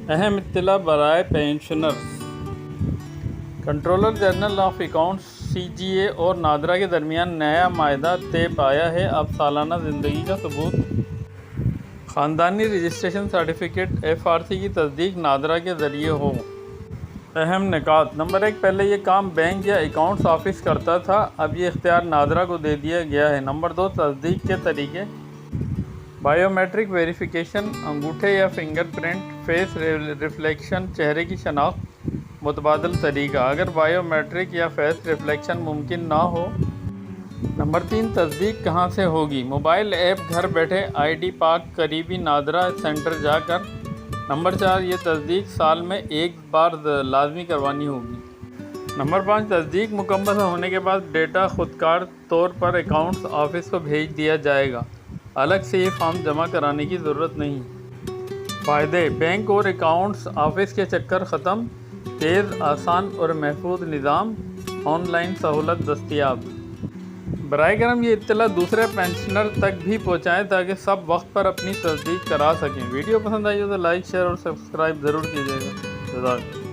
اہم اطلاع برائے pensioners. Controller general of accounts CGA اور نادرا کے درمیان نیا معاہدہ طے پایا ہے۔ اب سالانہ زندگی کا ثبوت، خاندانی رجسٹریشن سرٹیفکیٹ FRC کی تصدیق نادرا کے ذریعے ہو۔ اہم نکات: نمبر 1، پہلے یہ کام بینک یا اکاؤنٹس آفس کرتا تھا، اب یہ اختیار نادرا کو دے دیا گیا ہے۔ نمبر 2، تصدیق کے طریقے: بائیو میٹرک ویریفیکیشن، انگوٹھے یا فنگر پرنٹ، فیس ریفلیکشن، چہرے کی شناخت، متبادل طریقہ اگر بائیو میٹرک یا فیس ریفلیکشن ممکن نہ ہو۔ نمبر 3، تصدیق کہاں سے ہوگی؟ موبائل ایپ، گھر بیٹھے ID پاک، قریبی نادرا سینٹر جا کر۔ نمبر 4، یہ تصدیق سال میں ایک بار لازمی کروانی ہوگی۔ نمبر 5، تصدیق مکمل ہونے کے بعد ڈیٹا خودکار طور پر اکاؤنٹس آفس کو بھیج دیا جائے گا، الگ سے یہ فارم جمع کرانے کی ضرورت نہیں۔ فائدے: بینک اور اکاؤنٹس آفس کے چکر ختم، تیز، آسان اور محفوظ نظام، آن لائن سہولت دستیاب۔ براہ کرم یہ اطلاع دوسرے پینشنر تک بھی پہنچائیں تاکہ سب وقت پر اپنی تصدیق کرا سکیں۔ ویڈیو پسند آئی ہو تو لائک، شیئر اور سبسکرائب ضرور کیجیے گا۔ جزاک اللہ۔